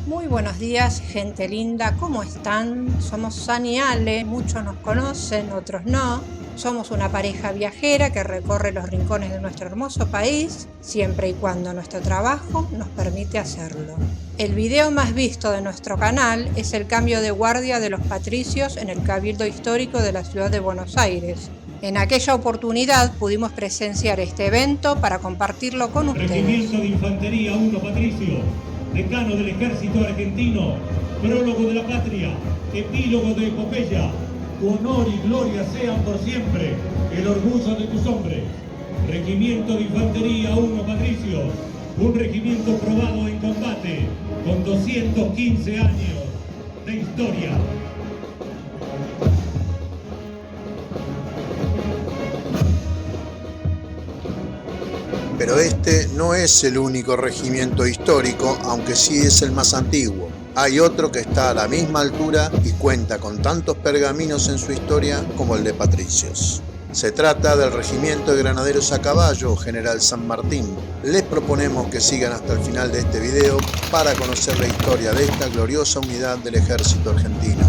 Muy buenos días, gente linda, ¿cómo están? Somos San y Ale, muchos nos conocen, otros no. Somos una pareja viajera que recorre los rincones de nuestro hermoso país, siempre y cuando nuestro trabajo nos permite hacerlo. El video más visto de nuestro canal es el cambio de guardia de los patricios en el Cabildo Histórico de la ciudad de Buenos Aires. En aquella oportunidad pudimos presenciar este evento para compartirlo con ustedes. Regimiento de Infantería 1 Patricio, decano del Ejército Argentino, prólogo de la patria, epílogo de epopeya. Tu honor y gloria sean por siempre el orgullo de tus hombres. Regimiento de Infantería 1 Patricio, un regimiento probado en combate, con 215 años de historia. Pero este no es el único regimiento histórico, aunque sí es el más antiguo. Hay otro que está a la misma altura y cuenta con tantos pergaminos en su historia como el de Patricios. Se trata del Regimiento de Granaderos a Caballo, General San Martín. Les proponemos que sigan hasta el final de este video para conocer la historia de esta gloriosa unidad del ejército argentino.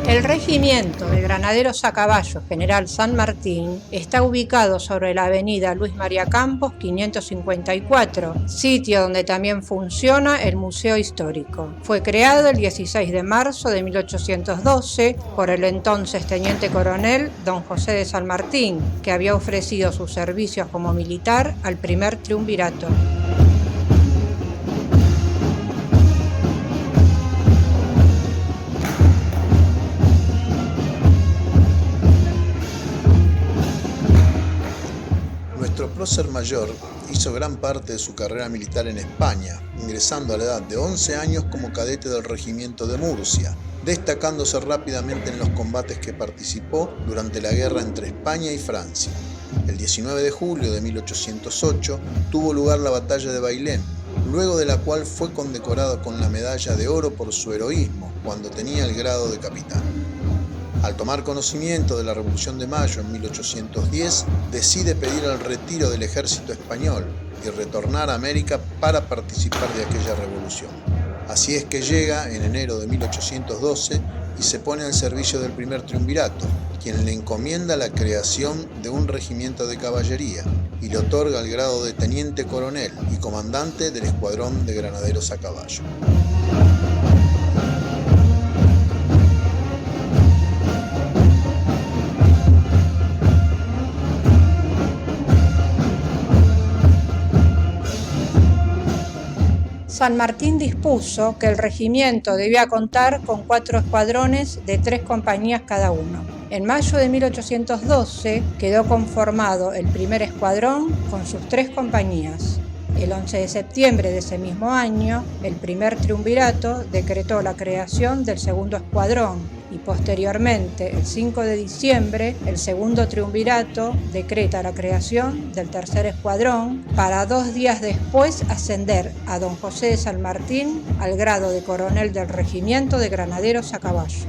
El Regimiento de Granaderos a Caballo General San Martín está ubicado sobre la avenida Luis María Campos 554, sitio donde también funciona el Museo Histórico. Fue creado el 16 de marzo de 1812 por el entonces Teniente Coronel Don José de San Martín, que había ofrecido sus servicios como militar al primer triunvirato. Nuestro prócer mayor hizo gran parte de su carrera militar en España, ingresando a la edad de 11 años como cadete del regimiento de Murcia, destacándose rápidamente en los combates que participó durante la guerra entre España y Francia. El 19 de julio de 1808 tuvo lugar la batalla de Bailén, luego de la cual fue condecorado con la medalla de oro por su heroísmo cuando tenía el grado de capitán. Al tomar conocimiento de la Revolución de Mayo en 1810, decide pedir el retiro del ejército español y retornar a América para participar de aquella revolución. Así es que llega en enero de 1812 y se pone al servicio del primer triunvirato, quien le encomienda la creación de un regimiento de caballería y le otorga el grado de teniente coronel y comandante del escuadrón de granaderos a caballo. San Martín dispuso que el regimiento debía contar con 4 escuadrones de 3 compañías cada uno. En mayo de 1812 quedó conformado el primer escuadrón con sus 3 compañías. El 11 de septiembre de ese mismo año, el primer triunvirato decretó la creación del segundo escuadrón y posteriormente, el 5 de diciembre, el segundo triunvirato decreta la creación del tercer escuadrón para 2 días después ascender a Don José de San Martín al grado de coronel del Regimiento de Granaderos a Caballo.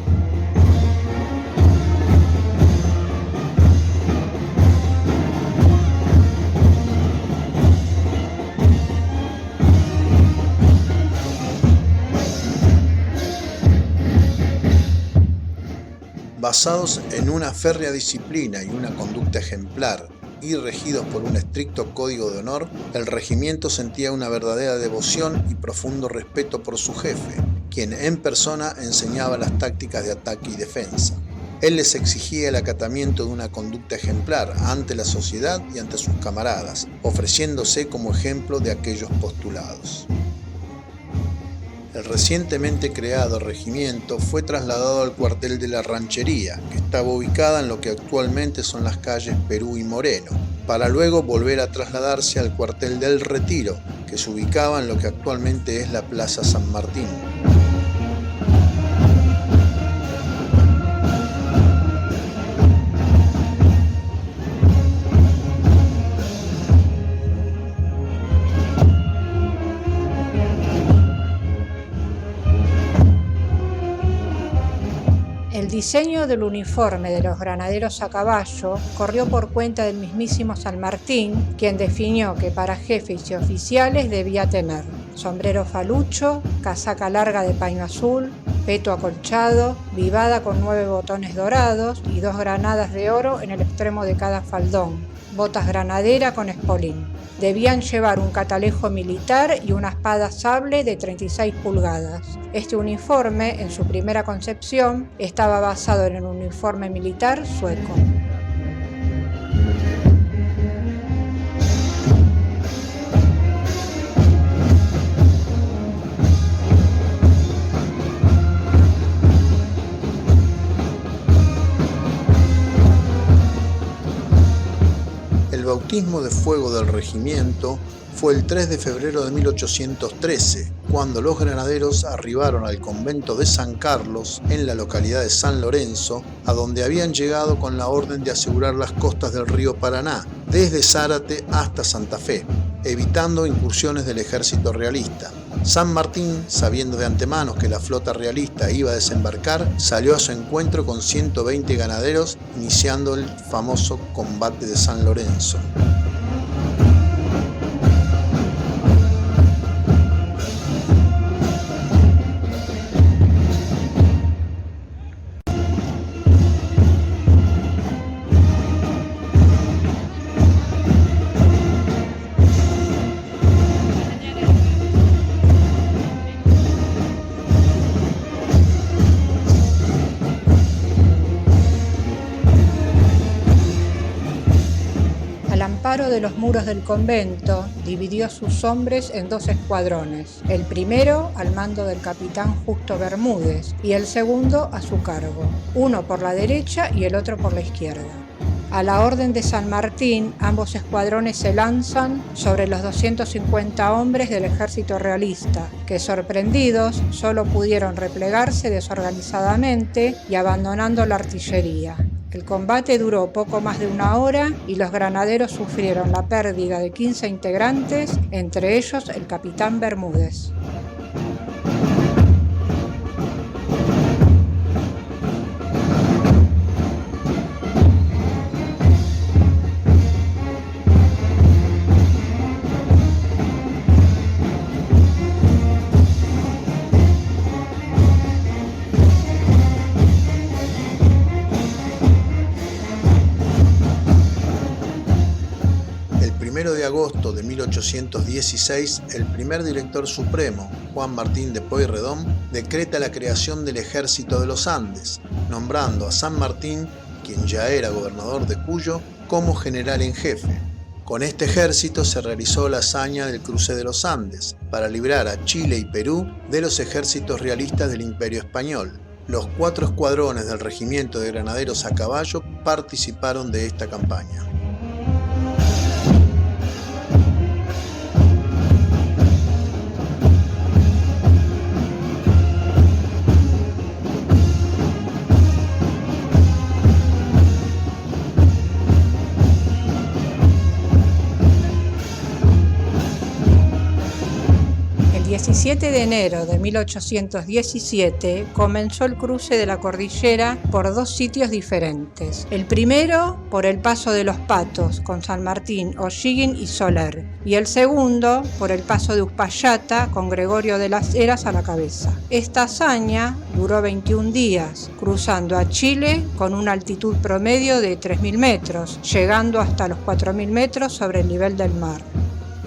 Basados en una férrea disciplina y una conducta ejemplar y regidos por un estricto código de honor, el regimiento sentía una verdadera devoción y profundo respeto por su jefe, quien en persona enseñaba las tácticas de ataque y defensa. Él les exigía el acatamiento de una conducta ejemplar ante la sociedad y ante sus camaradas, ofreciéndose como ejemplo de aquellos postulados. El recientemente creado regimiento fue trasladado al cuartel de la Ranchería, que estaba ubicada en lo que actualmente son las calles Perú y Moreno, para luego volver a trasladarse al cuartel del Retiro, que se ubicaba en lo que actualmente es la Plaza San Martín. El diseño del uniforme de los granaderos a caballo corrió por cuenta del mismísimo San Martín, quien definió que para jefes y oficiales debía tener sombrero falucho, casaca larga de paño azul, peto acolchado, vivada con 9 botones dorados y 2 granadas de oro en el extremo de cada faldón, botas granadera con espolín. Debían llevar un catalejo militar y una espada sable de 36 pulgadas. Este uniforme, en su primera concepción, estaba basado en el uniforme militar sueco. El bautismo de fuego del regimiento fue el 3 de febrero de 1813, cuando los granaderos arribaron al convento de San Carlos, en la localidad de San Lorenzo, a donde habían llegado con la orden de asegurar las costas del río Paraná, desde Zárate hasta Santa Fe, evitando incursiones del ejército realista. San Martín, sabiendo de antemano que la flota realista iba a desembarcar, salió a su encuentro con 120 ganaderos, iniciando el famoso combate de San Lorenzo. Al amparo de los muros del convento, dividió sus hombres en 2 escuadrones, el primero al mando del capitán Justo Bermúdez y el segundo a su cargo, uno por la derecha y el otro por la izquierda. A la orden de San Martín, ambos escuadrones se lanzan sobre los 250 hombres del ejército realista, que sorprendidos solo pudieron replegarse desorganizadamente y abandonando la artillería. El combate duró poco más de 1 hora y los granaderos sufrieron la pérdida de 15 integrantes, entre ellos el capitán Bermúdez. El 1 de agosto de 1816, el primer director supremo, Juan Martín de Pueyrredón, decreta la creación del Ejército de los Andes, nombrando a San Martín, quien ya era gobernador de Cuyo, como general en jefe. Con este ejército se realizó la hazaña del cruce de los Andes, para librar a Chile y Perú de los ejércitos realistas del Imperio Español. Los 4 escuadrones del Regimiento de Granaderos a Caballo participaron de esta campaña. El 17 de enero de 1817 comenzó el cruce de la cordillera por 2 sitios diferentes. El primero por el paso de los Patos con San Martín, O'Higgins y Soler, y el segundo por el paso de Uspallata con Gregorio de las Heras a la cabeza. Esta hazaña duró 21 días, cruzando a Chile con una altitud promedio de 3.000 metros, llegando hasta los 4.000 metros sobre el nivel del mar.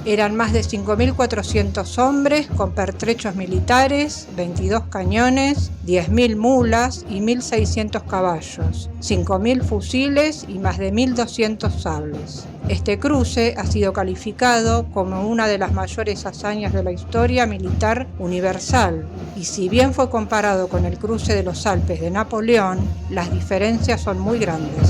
Eran más de 5.400 hombres con pertrechos militares, 22 cañones, 10.000 mulas y 1.600 caballos, 5.000 fusiles y más de 1.200 sables. Este cruce ha sido calificado como una de las mayores hazañas de la historia militar universal, y si bien fue comparado con el cruce de los Alpes de Napoleón, las diferencias son muy grandes.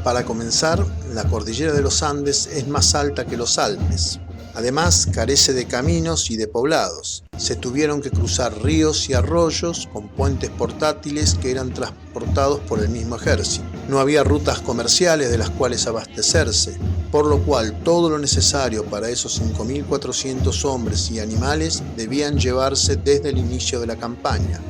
Para comenzar, la cordillera de los Andes es más alta que los Alpes. Además, carece de caminos y de poblados. Se tuvieron que cruzar ríos y arroyos con puentes portátiles que eran transportados por el mismo ejército. No había rutas comerciales de las cuales abastecerse, por lo cual todo lo necesario para esos 5.400 hombres y animales debían llevarse desde el inicio de la campaña.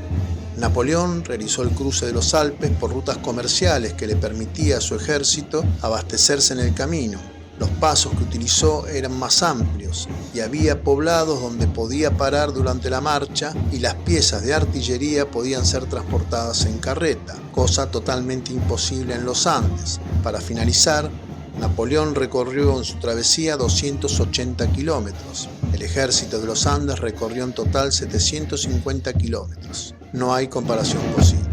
Napoleón realizó el cruce de los Alpes por rutas comerciales que le permitía a su ejército abastecerse en el camino. Los pasos que utilizó eran más amplios y había poblados donde podía parar durante la marcha y las piezas de artillería podían ser transportadas en carreta, cosa totalmente imposible en los Andes. Para finalizar, Napoleón recorrió en su travesía 280 kilómetros. El ejército de los Andes recorrió en total 750 kilómetros. No hay comparación posible.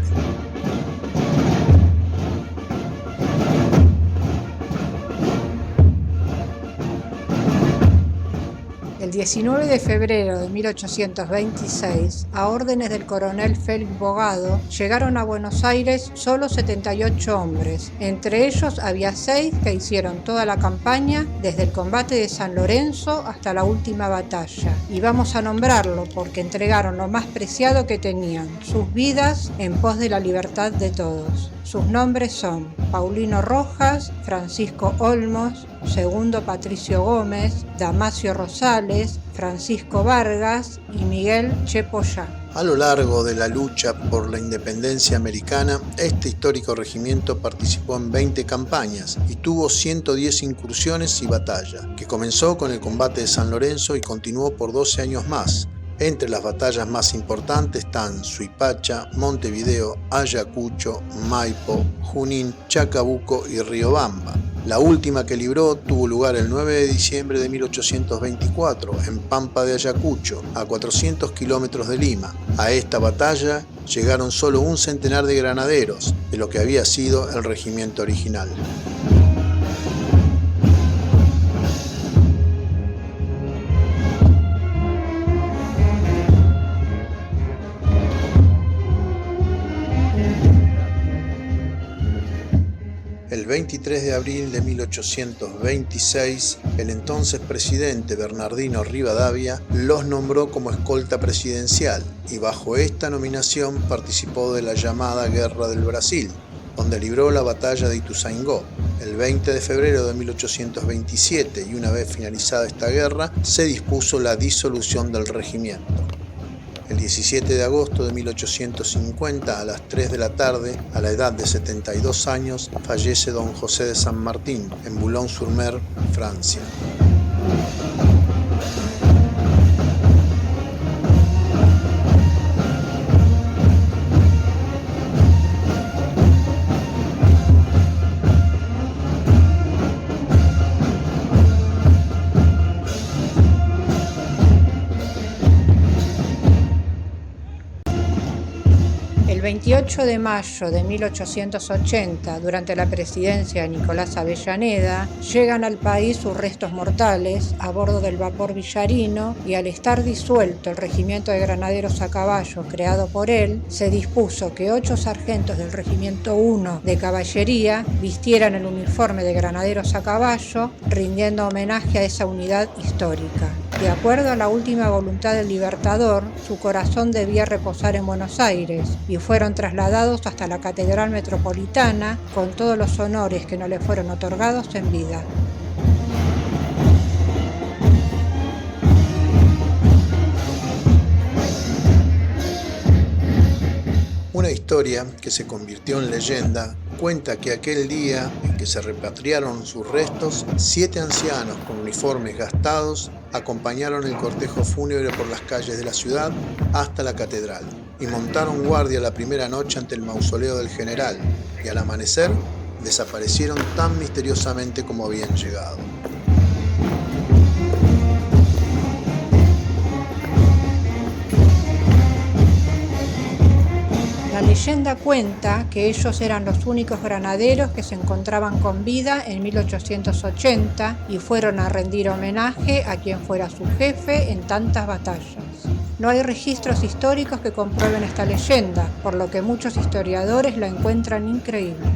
El 19 de febrero de 1826, a órdenes del coronel Félix Bogado, llegaron a Buenos Aires solo 78 hombres. Entre ellos había 6 que hicieron toda la campaña, desde el combate de San Lorenzo hasta la última batalla. Y vamos a nombrarlo porque entregaron lo más preciado que tenían, sus vidas en pos de la libertad de todos. Sus nombres son Paulino Rojas, Francisco Olmos, Segundo Patricio Gómez, Damasio Rosales, Francisco Vargas y Miguel Chepollá. A lo largo de la lucha por la independencia americana, este histórico regimiento participó en 20 campañas y tuvo 110 incursiones y batallas, que comenzó con el combate de San Lorenzo y continuó por 12 años más. Entre las batallas más importantes están Suipacha, Montevideo, Ayacucho, Maipo, Junín, Chacabuco y Riobamba. La última que libró tuvo lugar el 9 de diciembre de 1824 en Pampa de Ayacucho, a 400 kilómetros de Lima. A esta batalla llegaron solo un centenar de granaderos, de lo que había sido el regimiento original. El 23 de abril de 1826, el entonces presidente Bernardino Rivadavia los nombró como escolta presidencial y bajo esta nominación participó de la llamada Guerra del Brasil, donde libró la batalla de Ituzaingó. El 20 de febrero de 1827, y una vez finalizada esta guerra, se dispuso la disolución del regimiento. El 17 de agosto de 1850, a las 3 de la tarde, a la edad de 72 años, fallece don José de San Martín, en Boulogne-sur-Mer, Francia. El 28 de mayo de 1880, durante la presidencia de Nicolás Avellaneda, llegan al país sus restos mortales a bordo del vapor Villarino y al estar disuelto el regimiento de granaderos a caballo creado por él, se dispuso que 8 sargentos del regimiento 1 de caballería vistieran el uniforme de granaderos a caballo, rindiendo homenaje a esa unidad histórica. De acuerdo a la última voluntad del Libertador, su corazón debía reposar en Buenos Aires y fueron trasladados hasta la Catedral Metropolitana con todos los honores que no le fueron otorgados en vida. Una historia que se convirtió en leyenda cuenta que aquel día en que se repatriaron sus restos, 7 ancianos con uniformes gastados acompañaron el cortejo fúnebre por las calles de la ciudad hasta la catedral y montaron guardia la primera noche ante el mausoleo del general, y al amanecer desaparecieron tan misteriosamente como habían llegado. La leyenda cuenta que ellos eran los únicos granaderos que se encontraban con vida en 1880 y fueron a rendir homenaje a quien fuera su jefe en tantas batallas. No hay registros históricos que comprueben esta leyenda, por lo que muchos historiadores la encuentran increíble.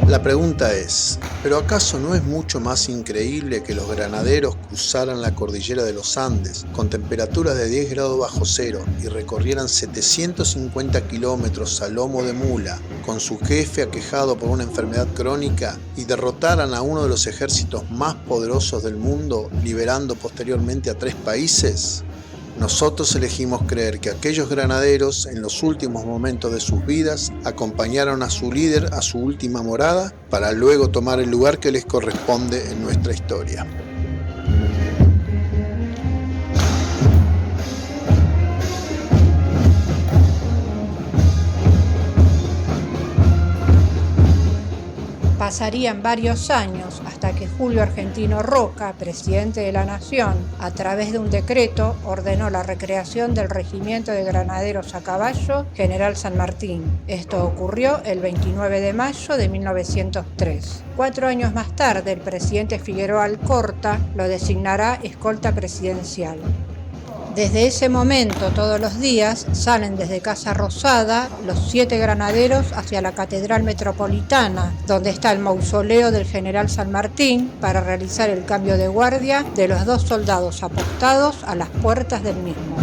La pregunta es, ¿pero acaso no es mucho más increíble que los granaderos cruzaran la cordillera de los Andes con temperaturas de 10 grados bajo cero y recorrieran 750 kilómetros a lomo de mula con su jefe aquejado por una enfermedad crónica y derrotaran a uno de los ejércitos más poderosos del mundo, liberando posteriormente a 3 países? Nosotros elegimos creer que aquellos granaderos, en los últimos momentos de sus vidas, acompañaron a su líder a su última morada para luego tomar el lugar que les corresponde en nuestra historia. Pasarían varios años hasta que Julio Argentino Roca, presidente de la Nación, a través de un decreto ordenó la recreación del Regimiento de Granaderos a Caballo General San Martín. Esto ocurrió el 29 de mayo de 1903. 4 años más tarde, el presidente Figueroa Alcorta lo designará escolta presidencial. Desde ese momento, todos los días, salen desde Casa Rosada los 7 granaderos hacia la Catedral Metropolitana, donde está el mausoleo del general San Martín, para realizar el cambio de guardia de los 2 soldados apostados a las puertas del mismo.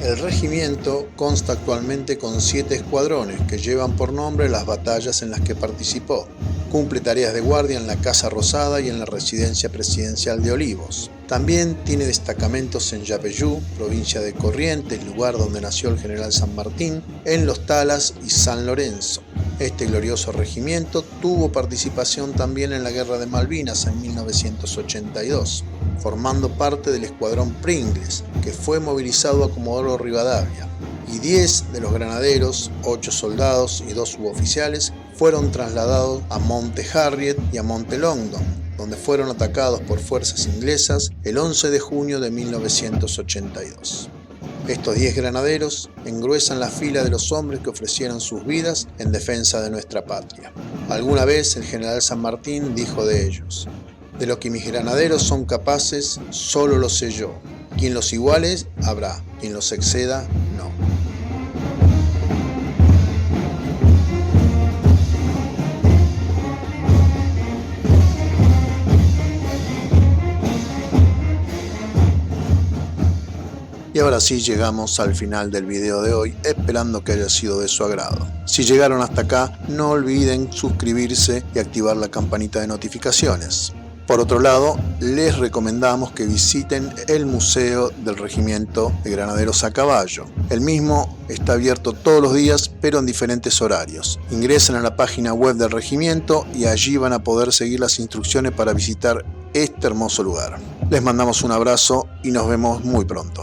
El regimiento consta actualmente con 7 escuadrones que llevan por nombre las batallas en las que participó. Cumple tareas de guardia en la Casa Rosada y en la Residencia Presidencial de Olivos. También tiene destacamentos en Yapeyú, provincia de Corrientes, lugar donde nació el general San Martín, en Los Talas y San Lorenzo. Este glorioso regimiento tuvo participación también en la Guerra de Malvinas en 1982, formando parte del escuadrón Pringles, que fue movilizado a Comodoro Rivadavia, y 10 de los granaderos, 8 soldados y 2 suboficiales fueron trasladados a Monte Harriet y a Monte Longdon, donde fueron atacados por fuerzas inglesas el 11 de junio de 1982. Estos 10 granaderos engruesan la fila de los hombres que ofrecieron sus vidas en defensa de nuestra patria. Alguna vez el general San Martín dijo de ellos: "De lo que mis granaderos son capaces, solo lo sé yo. Quien los iguale habrá, quien los exceda, no". Y ahora sí llegamos al final del video de hoy, esperando que haya sido de su agrado. Si llegaron hasta acá, no olviden suscribirse y activar la campanita de notificaciones. Por otro lado, les recomendamos que visiten el Museo del Regimiento de Granaderos a Caballo. El mismo está abierto todos los días, pero en diferentes horarios. Ingresen a la página web del regimiento y allí van a poder seguir las instrucciones para visitar este hermoso lugar. Les mandamos un abrazo y nos vemos muy pronto.